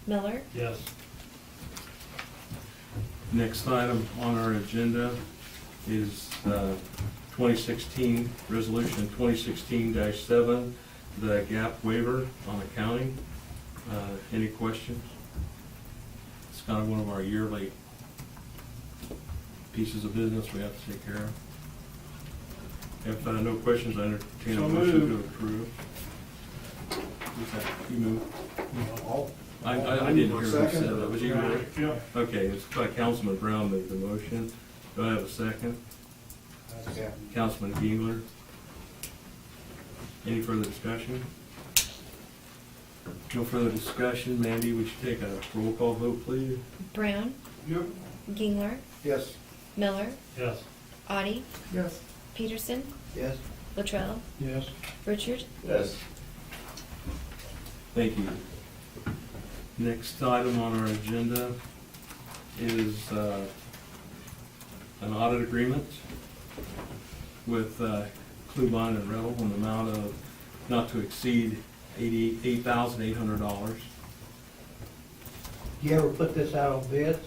Miller, Yes. Next item on our agenda is 2016, Resolution 2016-7, the gap waiver on accounting. Any questions? It's kind of one of our yearly pieces of business we have to take care of. If no questions, I entertain a So motion to moved. approve. Who's that? You moved? All. I didn't hear who said Second. that. Was you? Rick? Yeah. Okay, it's by Councilman Brown made the motion. Do I have a second? Yeah. Councilman Giengler. Any further discussion? No further discussion. Mandy, we should take a roll call vote, please. Brown, Yep. Gingler, Yes. Miller, Yes. Audi, Yes. Peterson, Yes. Latrell, Yes. Richard. Yes. Thank you. Next item on our agenda is an audit agreement with Klubine and Rettel in the amount of not to exceed $88,800. You ever put this out on bids?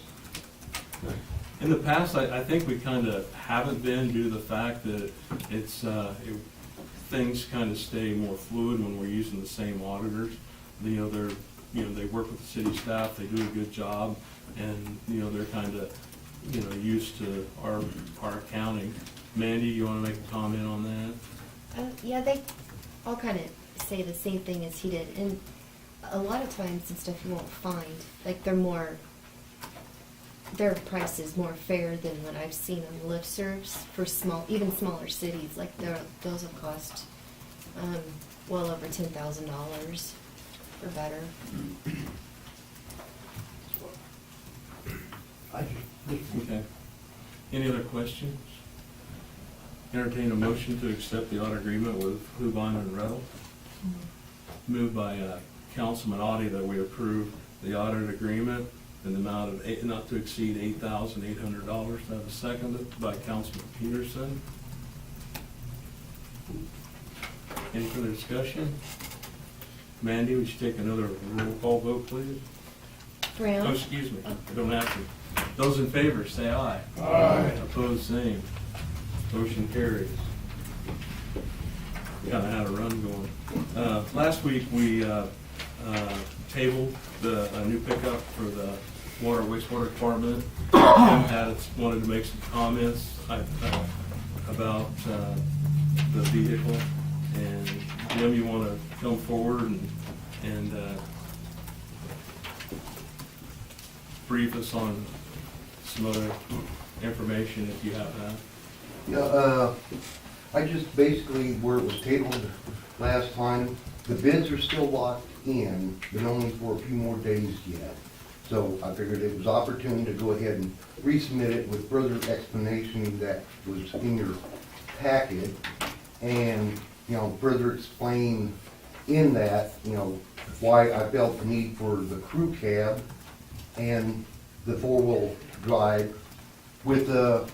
In the past, I think we kind of haven't been due to the fact that things kind of stay more fluid when we're using the same auditors. They work with the city staff, they do a good job, and, they're kind of, used to our accounting. Mandy, you want to make a comment on that? Yeah, they all kind of say the same thing as he did, and a lot of times and stuff you won't find, like their price is more fair than what I've seen on listservs for even smaller cities. Like those will cost well over $10,000 or better. I just, Okay. Any other questions? Entertain a motion to accept the audit agreement with Klubine and Rettel. Moved by Councilman Audi that we approve the audit agreement in the amount of not to exceed $8,800. I have a second by Councilman Peterson. Any further discussion? Mandy, we should take another roll call vote, please. Brown. Oh, excuse me, I don't have to. Those in favor, say aye. Aye. Opposed, same. Motion carries. Kind of had a run going. Last week, we tabled a new pickup for the water wastewater department. Jim wanted to make some comments about the vehicle. And Jim, you want to come forward and brief us on some other information if you have that? Yeah, I just basically, where it was tabled last time, the bids are still locked in, but only for a few more days yet. So I figured it was opportune to go ahead and resubmit it with further explanation that was in your packet. And, further explain in that, why I felt the need for the crew cab and the four-wheel drive. With the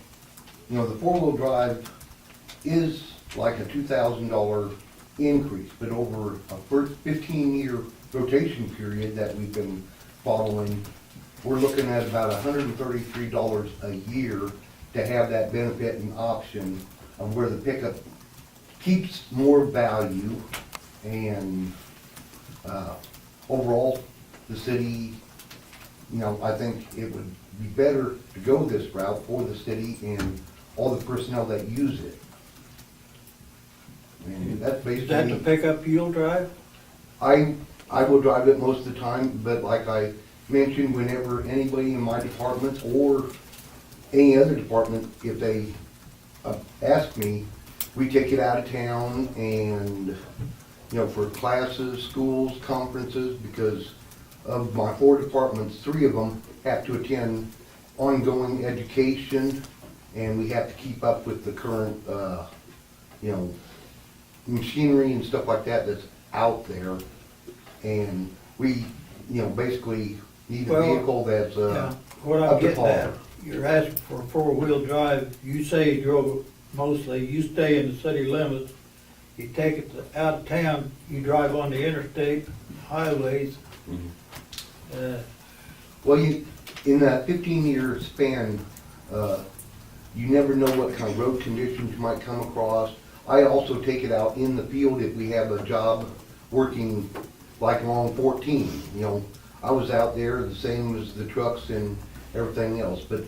four-wheel drive is like a $2,000 increase, but over a first 15-year rotation period that we've been following, we're looking at about $133 a year to have that benefit and option of where the pickup keeps more value. And overall, the city, I think it would be better to go this route for the city and all the personnel that use it. And that's is that the basically, pickup you'll drive? I will drive it most of the time, but like I mentioned, whenever anybody in my department or any other department, if they ask me, we take it out of town and, for classes, schools, conferences, because of my 4 departments, 3 of them have to attend ongoing education, and we have to keep up with the current, machinery and stuff like that that's out there. And we, basically need a Well, vehicle that's Yeah, what I'm up to getting par. at, you're asking for a four-wheel drive, you say you drove mostly, you stay in the city limits, you take it out of town, you drive on the interstate highways, Well, in that 15-year span, you never know what kind of road conditions you might come across. I also take it out in the field if we have a job working like along 14, you know. I was out there the same as the trucks and everything else, but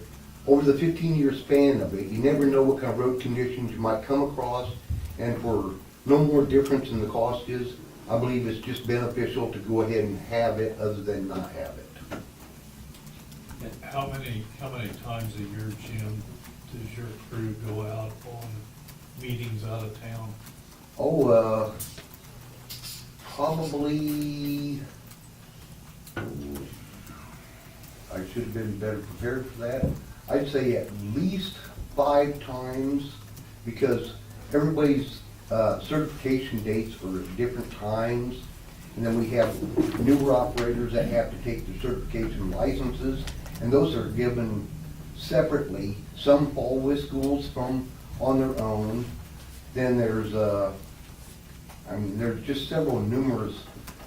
over the 15-year span of it, you never know what kind of road conditions you might come across, and for no more difference in the cost is, I believe it's just beneficial to go ahead and have it other than not have it. How many times a year, Jim, does your crew go out on meetings out of town? Oh, probably, I should have been better prepared for that. I'd say at least 5 times, because everybody's certification dates are at different times. And then we have newer operators that have to take their certification licenses, and those are given separately. Some fall with schools from on their own. Then there's there's just several numerous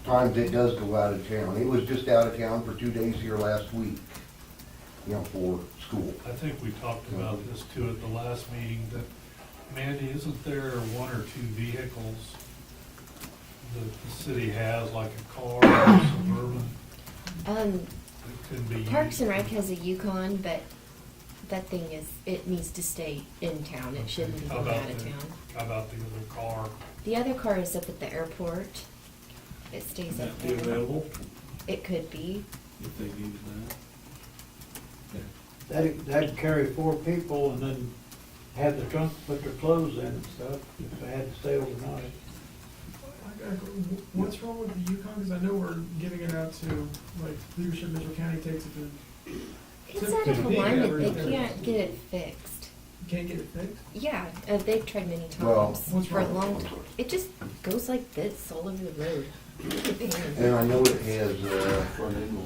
times it does go out of town. It was just out of town for 2 days here last week, you know, for school. I think we talked about this too at the last meeting, that, Mandy, isn't there 1 or 2 vehicles that the city has, like a car or Suburban, that can be used? Parks and Rec has a Yukon, but that thing it needs to stay in town. It shouldn't be How going about out of the- town. How about the other car? The other car is up at the airport. It Is stays up that be there. available It could be. if they needed that? That'd carry 4 people and then have the trunk, put their clothes in and stuff, if they had to stay overnight. What's wrong with the Yukon? Because I know we're giving it out to, like, leadership Mitchell County takes it to, It's So out of could be alignment. every- They can't get it fixed. you can't get it fixed? Yeah, they've tried many Well, times what's for a wrong? long time. It just goes like this all over the road. And I know it has,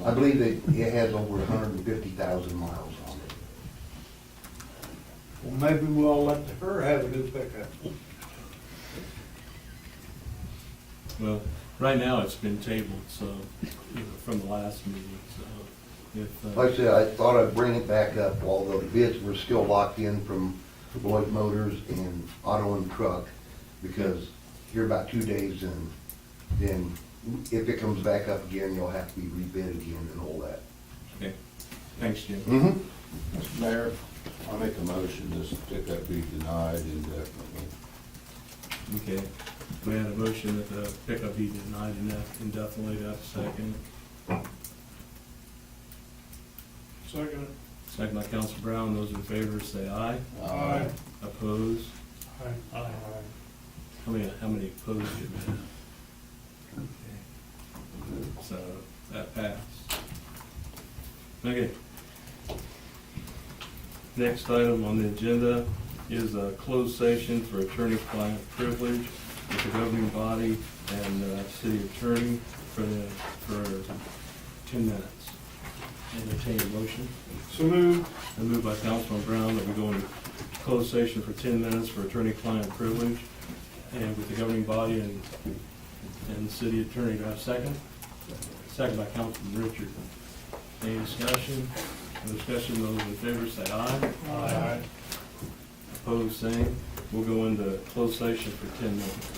I believe it has over 150,000 miles on it. Well, maybe we'll let her have a new pickup. Well, right now it's been tabled, so, you know, from the last meeting, so if. Like I said, I thought I'd bring it back up, although the bids were still locked in from Lloyd Motors and Auto and Truck, because here about 2 days, and then if it comes back up again, you'll have to be rebid again and all that. Okay, thanks, Jim. Mm-hmm. Mr. Mayor, I make a motion this pickup be denied indefinitely. Okay, we had a motion that the pickup be denied indefinitely. Do I have a second? Second. Second by Council Brown. Those in favor say aye. Aye. Opposed? Aye. How many opposed do you have? Okay. So, that passed. Okay. Next item on the agenda is a closed session for attorney-client privilege with the governing body and city attorney for 10 minutes. Entertain a motion. So moved. And moved by Councilman Brown that we go into closed session for 10 minutes for attorney-client privilege and with the governing body and the city attorney. Do I have a second? Second by Councilman Richard. Any discussion? No discussion. Those in favor say aye. Aye. Opposed, same. We'll go into closed session for 10 minutes.